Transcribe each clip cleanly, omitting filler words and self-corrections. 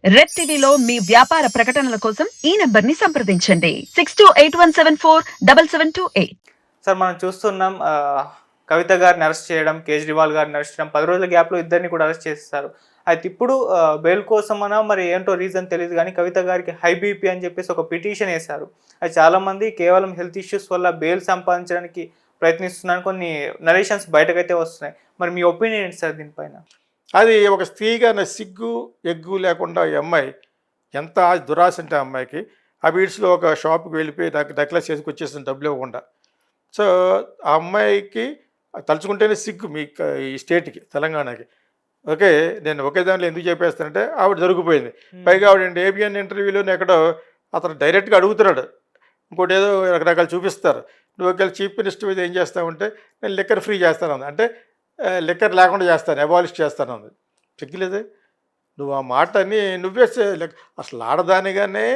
Red టీవీలో మీ వ్యాపార ప్రకటనల కోసం ఈ నంబర్ ని సంప్రదించండి 6281747728. సార్ మనం చూస్తున్నాం కవిత గారిని అరెస్ట్ చేయడం, కేజ్రీవాల్ గారిని అరెస్ట్ చేయడం, 10 రోజుల గ్యాప్‌లో ఇద్దరిని కూడా అరెస్ట్ చేసేసారు. అయితే ఇప్పుడు బెయిల్ కోసమనా మరి ఏంటో రీజన్ తెలీదు గానీ కవిత గారికి హై బీపీ అని చెప్పేసి ఒక పిటిషన్ ఏశారు. అది చాలామంది కేవలం హెల్త్ ఇష్యూస్ వల్ల బెయిల్ సంపాదించడానికి ప్రయత్నిస్తున్నారని కొన్ని నరేషన్స్ బయటకైతే వస్తున్నాయి. మరి మీ ఒపీనియన్ ఏంటి సార్ దీనిపైన? అది ఒక స్త్రీగా సిగ్గు ఎగ్గు లేకుండా ఈ అమ్మాయి ఎంత దురాశ అంటే ఆ అమ్మాయికి ఆ బీడ్స్లో ఒక షాప్కి వెళ్ళిపోయి నెక్లెస్ చేసుకొచ్చేసిన డబ్బులు ఇవ్వకుండా. సో ఆ అమ్మాయికి తలుచుకుంటేనే సిగ్గు మీ ఈ స్టేట్కి, తెలంగాణకి. ఓకే, నేను ఒకే దాంట్లో ఎందుకు చెప్పేస్తానంటే ఆవిడ దొరికిపోయింది. పైగా ఆవిడ ఏబిఎన్ ఇంటర్వ్యూలోనే ఎక్కడో అతను డైరెక్ట్గా అడుగుతున్నాడు, ఇంకోటి ఏదో రకరకాలు చూపిస్తారు. నువ్వు ఒకవేళ చీఫ్ మినిస్టర్ మీద ఏం చేస్తావంటే నేను లిక్కర్ ఫ్రీ చేస్తాను, అంటే లిక్కర్ లేకుండా చేస్తాను, అబాలిష్ చేస్తాను అంది. సిగ్గులేదే నువ్వు ఆ మాటని నువ్వే అసలు ఆడదానిగానే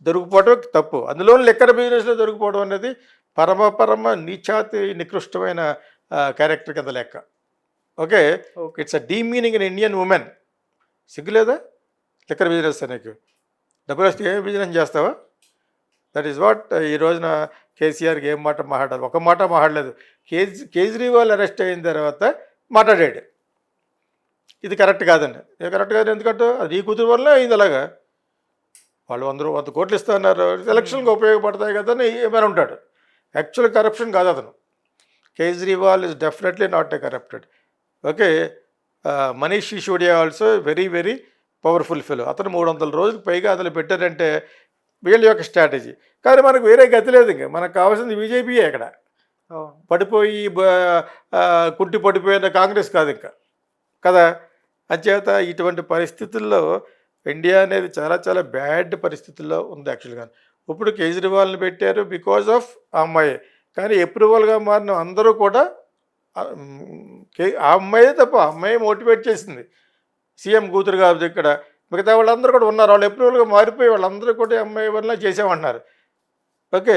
దొరికిపోవడం తప్పు, అందులో లిక్కర్ బిజినెస్లో దొరికిపోవడం అనేది పరమ నీచాతి నికృష్టమైన క్యారెక్టర్ కింద లెక్క. Okay, it's a demeaning in Indian women. సిగ్గులేదా లిక్కర్ బిజినెస్ నీకు? డబ్బులు వస్తే ఏం బిజినెస్ చేస్తావా? దట్ ఈస్ వాట్ ఈ రోజున కేసీఆర్కి ఏం మాట మాట్లాడారు, ఒక మాట మాట్లాడలేదు. కేజ్రీవాల్ అరెస్ట్ అయిన తర్వాత మాట్లాడాడు, ఇది కరెక్ట్ కాదండి. ఇది కరెక్ట్ కాదు, ఎందుకంటే అది ఈ కూతురు వల్ల అయింది. అలాగా వాళ్ళు 100 కోట్లు ఇస్తున్నారు, ఎలక్షన్కి ఉపయోగపడతాయి కదా అని ఏమైనా ఉంటాడు. యాక్చువల్ కరప్షన్ కాదు అతను. Kejriwal is definitely not a corrupted. Okay, Manish Sisodia also very powerful fellow. అతను 300 రోజులకు పైగా అతను పెట్టారంటే వీళ్ళ యొక్క స్ట్రాటజీ. కానీ మనకు వేరే గతి లేదు, ఇంకా మనకు కావాల్సింది బీజేపీయే. ఇక్కడ పడిపోయి కుట్టి పడిపోయిన కాంగ్రెస్ కాదు ఇంకా కదా. అంచేత ఇటువంటి పరిస్థితుల్లో ఇండియా అనేది చాలా బ్యాడ్ పరిస్థితుల్లో ఉంది యాక్చువల్గా. ఇప్పుడు కేజ్రీవాల్ని పెట్టారు బికాజ్ ఆఫ్ ఆ అమ్మాయి, కానీ అప్రూవల్గా మారిన అందరూ కూడా ఆ అమ్మాయే తప్ప, ఆ అమ్మాయి మోటివేట్ చేసింది. సీఎం కూతురు కాబట్టి ఇక్కడ మిగతా వాళ్ళందరూ కూడా ఉన్నారు, వాళ్ళు అప్రూవల్గా మారిపోయి వాళ్ళందరూ కూడా అమ్మాయి వల్ల చేసామంటున్నారు. ఓకే,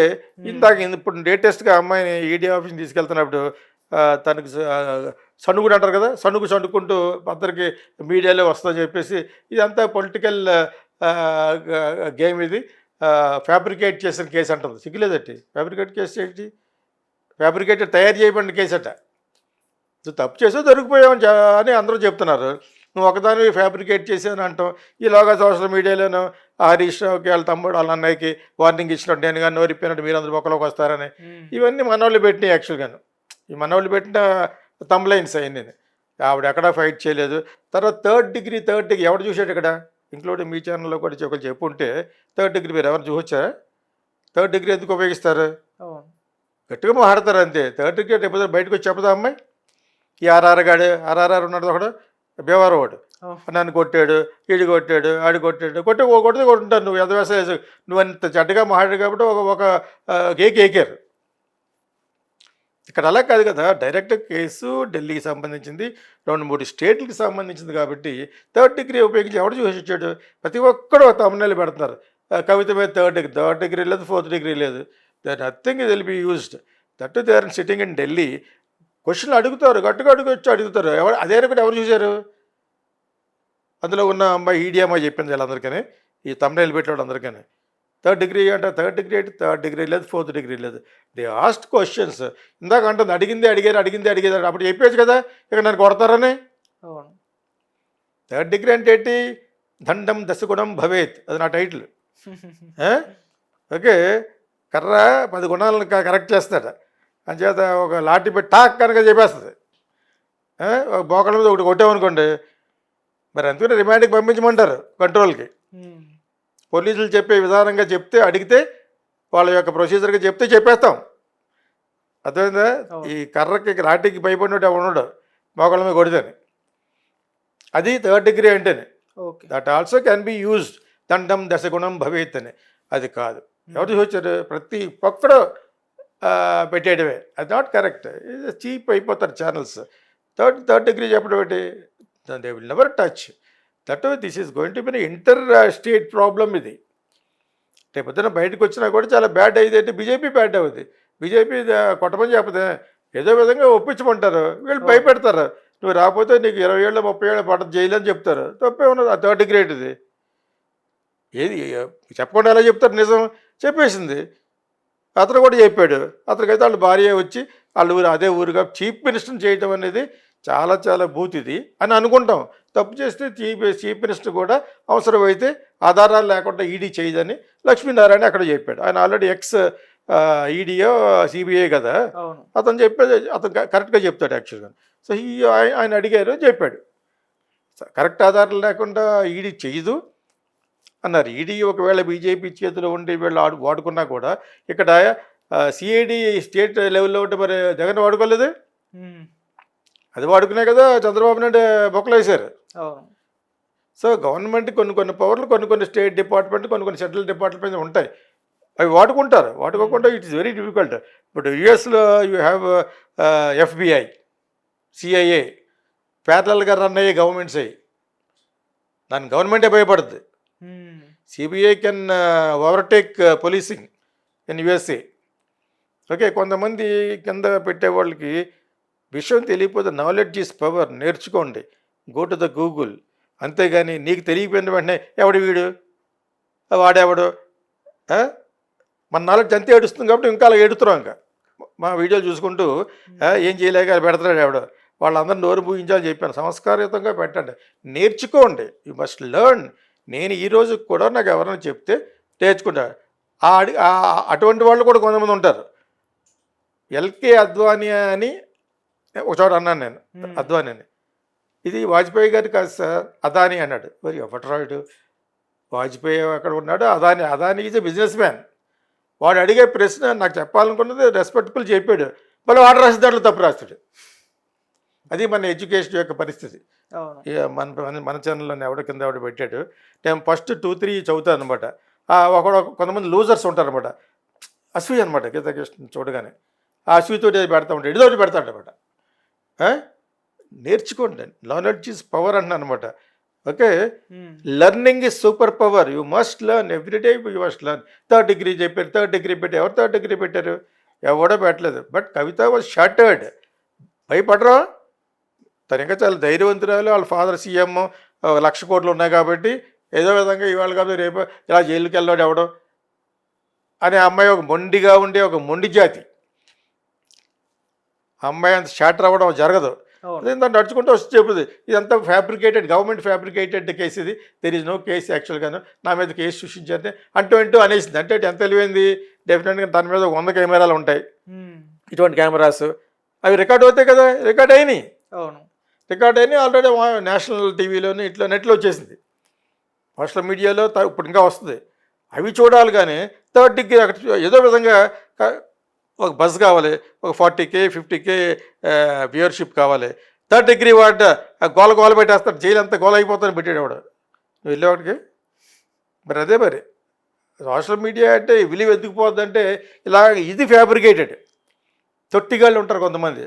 ఇందాక ఇప్పుడు లేటెస్ట్గా అమ్మాయిని ఈడీ ఆఫీస్ని తీసుకెళ్తున్నప్పుడు తనకు సణుగుడు అంటారు కదా, సణుకుంటూ అందరికి మీడియాలో వస్తుందని చెప్పేసి ఇదంతా పొలిటికల్ గేమ్, ఇది ఫ్యాబ్రికేట్ చేసిన కేసు అంటుంది. సిగ్గులేదట్టి, ఫ్యాబ్రికేట్ కేసు ఏంటి? ఫ్యాబ్రికేటెడ్ తయారు చేయబడిన కేసు అట. నువ్వు తప్పు చేసావు దొరికిపోయావని అని అందరూ చెప్తున్నారు, నువ్వు ఒకదాని ఫ్యాబ్రికేట్ చేసాను అంటావు. ఈలోగా సోషల్ మీడియాలోనూ హరీష్ రావుకి వాళ్ళ తమ్ముడు వాళ్ళ అన్నయ్యకి వార్నింగ్ ఇచ్చినట్టు, నేను కానీ నోరిపోయినట్టు మీరందరూ ఒకలోకి వస్తారని ఇవన్నీ మనోళ్ళు పెట్టినాయి యాక్చువల్గాను. ఈ మనోళ్ళు పెట్టిన తమ్లైన్స్ అయ్యింది. ఆవిడ ఎక్కడా ఫైట్ చేయలేదు. తర్వాత థర్డ్ డిగ్రీ ఎవడు చూసాడు ఇక్కడ, ఇంక్లూడింగ్ మీ ఛానల్లో కూడా ఒకరు చెప్పుంటే థర్డ్ డిగ్రీ మీరు ఎవరు చూసొచ్చారా? థర్డ్ డిగ్రీ ఎందుకు ఉపయోగిస్తారు? గట్టిగా మాట్లాడతారు అంతే. థర్డ్ డిగ్రీ ఎప్పుడు బయటకు వచ్చి చెప్పదా అమ్మాయి? ఈ ఆర్ఆర్ ఉన్నాడు ఒకడు, బేవారు వాడు, నన్ను కొట్టాడు, ఈడు కొట్టాడు, ఆడు కొట్టాడు, కొడితే కొట్టుంటారు. నువ్వు ఎదవేస నువ్వు అంత చెడ్డగా మాట్లాడు కాబట్టి ఒక కేకేకారు. ఇక్కడ అలా కాదు కదా, డైరెక్ట్ కేసు ఢిల్లీకి సంబంధించింది, 2-3 స్టేట్లకి సంబంధించింది కాబట్టి థర్డ్ డిగ్రీ ఉపయోగించి ఎవడు చూసి వచ్చాడు? ప్రతి ఒక్కడు తమిళనాడు పెడుతున్నారు, కవిత మీద థర్డ్ డిగ్రీ లేదు, ఫోర్త్ డిగ్రీ లేదు. That nothing will be used. That they are sitting in Delhi. క్వశ్చన్లు అడుగుతారు, గట్టిగా అడుగుతారు. అదే కూడా ఎవరు చూశారు? అందులో ఉన్న అమ్మాయి ఈడీ అమ్మాయి చెప్పింది వీళ్ళందరికీ, ఈ తమిళనాడు పెట్టేవాడు అందరికీ. థర్డ్ డిగ్రీ అంటే థర్డ్ డిగ్రీ లేదు, ఫోర్త్ డిగ్రీ లేదు. They asked questions. ఇందాక అంటుంది అడిగిందే అడిగారు, అప్పుడు చెప్పేసి కదా ఇక నన్ను కొడతారని. థర్డ్ డిగ్రీ అంటే ఏంటి? దండం దశగుణం భవేత్, అది నా టైటిల్. ఓకే, కర్ర 10 గుణాలను కరెక్ట్ చేస్తాడు, అంచేత ఒక లాఠీ పెట్టి టాక్ కనుక చెప్పేస్తుంది. ఒక బోకల మీద ఒకటి కొట్టామనుకోండి, మరి అందుకని రిమాండ్కి పంపించమంటారు కంట్రోల్కి. పోలీసులు చెప్పే విధానంగా అడిగితే వాళ్ళ యొక్క ప్రొసీజర్గా చెప్పేస్తాం. అర్థమైందా? ఈ కర్రకి లాఠీకి భయపడినట్టు ఉండడు మోకాళ్ళ మీద కొడితేనే. అది థర్డ్ డిగ్రీ అంటేనే. That also can be used, దండం దశగుణం భవేత్ అని. అది కాదు, ఎవరు చూసారు? ప్రతి ఒక్కడు పెట్టేయడమే. అది నాట్ కరెక్ట్. చీప్ అయిపోతారు ఛానల్స్. థర్డ్ డిగ్రీ చెప్పడం ఏంటి? They will never touch that. This is going to be inter state problem. ఇది రేపు పొద్దున బయటకు వచ్చినా కూడా చాలా బ్యాడ్ అయ్యేది. అంటే బీజేపీ బ్యాడ్ అవుతుంది. బీజేపీ కొట్టమని చెప్పదే, ఏదో విధంగా ఒప్పించమంటారు, వీళ్ళు భయపెడతారు. నువ్వు రాకపోతే నీకు 20 ఏళ్ళు 30 ఏళ్ళు పడదు జైలు అని చెప్తారు. తప్పే ఉన్నది. ఆ థర్డ్ డిగ్రీ ఇది. ఏది చెప్పకుండా ఎలా చెప్తారు నిజం? చెప్పేసింది. అతను కూడా చెప్పాడు. అతనికైతే వాళ్ళ భార్య వచ్చి వాళ్ళ ఊరు అదే ఊరుగా చీఫ్ మినిస్టర్ని చేయటం అనేది చాలా చాలా బూతిది అని అనుకుంటాం. తప్పు చేస్తే చీఫ్ మినిస్టర్ కూడా అవసరమైతే ఆధారాలు లేకుండా ఈడీ చేయదని లక్ష్మీనారాయణ అక్కడ చెప్పాడు. ఆయన ఆల్రెడీ ఈడీయో సిబిఐ కదా, అవును. అతను చెప్పేది అతను కరెక్ట్గా చెప్తాడు యాక్చువల్గా. సో ఆయన అడిగారు, చెప్పాడు. కరెక్ట్ ఆధారాలు లేకుండా ఈడీ చేయదు అన్నారు. ఈడీ ఒకవేళ బీజేపీ చేతిలో ఉండి వీళ్ళు వాడుకున్నా కూడా ఇక్కడ సిఐడి స్టేట్ లెవెల్లో ఉంటే మరి జగన్ వాడుకోలేదు. అది వాడుకునే కదా చంద్రబాబు నాయుడు బొక్కలు వేశారు. అవును. సో గవర్నమెంట్ కొన్ని పవర్లు కొన్ని స్టేట్ డిపార్ట్మెంట్ కొన్ని సెంట్రల్ డిపార్ట్మెంట్ ఉంటాయి, అవి వాడుకుంటారు. వాడుకోకుండా ఇట్ ఇస్ వెరీ డిఫికల్ట్. ఇప్పుడు యుఎస్లో యూ హ్యావ్ FBI, CIA ప్యారలల్గా రన్ అయ్యే గవర్నమెంట్స్ అయ్యి, దాని గవర్నమెంటే భయపడుతుంది. CBI can overtake policing in USA. Okay, కొంతమంది కింద పెట్టే వాళ్ళకి విషయం తెలియకపోతే నాలెడ్జ్ ఈజ్ పవర్, నేర్చుకోండి, గో టు ద గూగుల్. అంతేగాని నీకు తెలియకపోయిన వెంటనే ఎవడు వీడు వాడేవాడు, మన నాలెడ్జ్ అంతే ఏడుస్తుంది కాబట్టి ఇంకా అలా ఏడుతున్నాం. ఇంకా మా వీడియోలు చూసుకుంటూ ఏం చేయలేక పెడతాడు ఎవడో, వాళ్ళందరూ నోరు పూయించాలని చెప్పాను. సంస్కారయుతంగా పెట్టండి, నేర్చుకోండి, యు మస్ట్ లెర్న్. నేను ఈరోజు కూడా నాకు ఎవరైనా చెప్తే నేర్చుకుంటా. అటువంటి వాళ్ళు కూడా కొంతమంది ఉంటారు. ఎల్కే అద్వానీ అని ఒక చోట అన్నాను నేను, అద్వానీ అని. ఇది వాజ్పేయి గారు కాదు సార్, అదానీ అన్నాడు. మరి ఎవట్రాడు వాజ్పేయి అక్కడ ఉన్నాడు, Adani is a business man. వాడు అడిగే ప్రశ్న నాకు చెప్పాలనుకున్నది రెస్పెక్ట్ఫుల్ చెప్పాడు, మళ్ళీ వాడు రాసిన దాంట్లో తప్పు రాస్తాడు. అది మన ఎడ్యుకేషన్ యొక్క పరిస్థితి. మన ఛానల్లోనే ఎవడ కింద ఎవడ పెట్టాడు. నేను ఫస్ట్ 2-3 చదువుతాను అనమాట. కొంతమంది లూజర్స్ ఉంటారు అనమాట, అసూయ అనమాట. గీతాకృష్ణ చూడగానే ఆ అసూయతో పెడతా ఉంటాడు, ఇదితోటి పెడతాడు అనమాట. నేర్చుకోండి, నాలెడ్జ్ ఈజ్ పవర్ అంటున్నాను అనమాట. Okay, learning is super power. You must learn everyday, you must learn. Third degree చెప్పారు, థర్డ్ డిగ్రీ పెట్టారు. ఎవరు థర్డ్ డిగ్రీ పెట్టారు? ఎవడో పెట్టలేదు. But Kavitha was shattered. భయపడరా? తను ఇంకా చాలా ధైర్యవంతురాలు. వాళ్ళ ఫాదర్ సీఎం, 1,00,000 కోట్లు ఉన్నాయి కాబట్టి ఏదో విధంగా ఇవాళ కాబట్టి రేపు ఇలా జైలుకి వెళ్ళాడు ఎవడో అనే అమ్మాయి ఒక మొండిగా ఉండే ఒక మొండి జాతి. అమ్మాయి అంత షార్టర్ అవ్వడం జరగదు. అదే దాన్ని నడుచుకుంటూ వచ్చి చెప్పుతుంది, ఇదంతా ఫ్యాబ్రికేటెడ్, గవర్నమెంట్ ఫ్యాబ్రికేటెడ్ కేసు ఇది, దెర్ ఈజ్ నో కేసు యాక్చువల్గాను, నా మీద కేసు సృష్టించారని అంటూ అనేసింది. అంటే ఎంత తెలివైంది? డెఫినెట్గా దాని మీద 100 కెమెరాలు ఉంటాయి, ఇటువంటి కెమెరాస్. అవి రికార్డ్ అవుతాయి కదా, రికార్డ్ అయినాయి. అవును, రికార్డ్ అయినాయి. ఆల్రెడీ నేషనల్ టీవీలోని ఇట్లా నెట్లో వచ్చేసింది, సోషల్ మీడియాలో ఇప్పుడు ఇంకా వస్తుంది. అవి చూడాలి. కానీ థర్డ్ డిగ్రీ అక్కడ ఏదో విధంగా ఒక బస్ కావాలి, ఒక 40K 50K వ్యూయర్షిప్ కావాలి. థర్డ్ డిగ్రీ వాడు గోల పెట్టేస్తాడు, జైలు అంతా గోల అయిపోతాను పెట్టేవాడు. నువ్వు వెళ్ళేవాడికి మరి అదే మరి సోషల్ మీడియా అంటే విలువ ఎత్తుకుపోద్దంటే ఇలా ఇది ఫ్యాబ్రికేటెడ్. తొట్టిగాళ్ళు ఉంటారు కొంతమంది,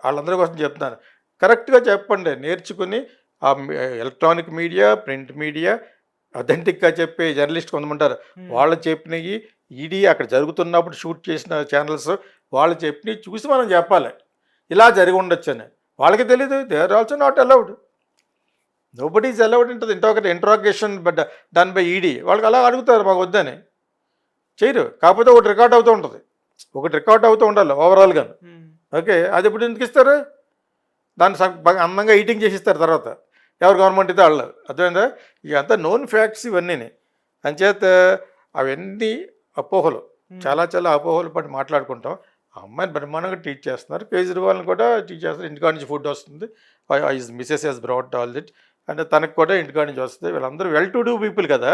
వాళ్ళందరి కోసం చెప్తున్నాను. కరెక్ట్గా చెప్పండి, నేర్చుకుని ఆ ఎలక్ట్రానిక్ మీడియా, ప్రింట్ మీడియా, అథెంటిక్గా చెప్పే జర్నలిస్ట్ కొంతమంది ఉంటారు. వాళ్ళు చెప్పినవి ఈడీ అక్కడ జరుగుతున్నప్పుడు షూట్ చేసిన ఛానల్స్ వాళ్ళు చెప్పినవి చూసి మనం చెప్పాలి, ఇలా జరిగి ఉండొచ్చు అని. వాళ్ళకి తెలీదు, they are also not allowed. Nobody is allowed ఉంటుంది. Interrogation done by ED. వాళ్ళకి అలా అడుగుతారు, మాకు వద్దని చేయరు. కాకపోతే ఒకటి రికార్డ్ అవుతూ ఉంటుంది, ఒకటి రికార్డ్ అవుతూ ఉండాలి ఓవరాల్గా. ఓకే, అది ఇప్పుడు ఎందుకు ఇస్తారు? దాన్ని బాగా అందంగా ఈటింగ్ చేసి ఇస్తారు తర్వాత, ఎవరు గవర్నమెంట్ అయితే వాళ్ళు. అర్థమైందా? ఇదంతా నోన్ ఫ్యాక్ట్స్ ఇవన్నీ. అంచేత అవన్నీ అపోహలు, చాలా అపోహలు పట్టి మాట్లాడుకుంటాం. ఆ అమ్మాయిని బ్రహ్మాండంగా టీచ్ చేస్తున్నారు, కేజ్రీవాల్ని కూడా టీచ్ చేస్తారు. ఇంటికాడ నుంచి ఫుడ్ వస్తుంది, మిసెస్ హెస్ బ్రాట్ ఆల్ దిట్, అంటే తనకు కూడా ఇంటికాడ నుంచి వస్తుంది. వీళ్ళందరూ వెల్ టు డూ పీపుల్ కదా,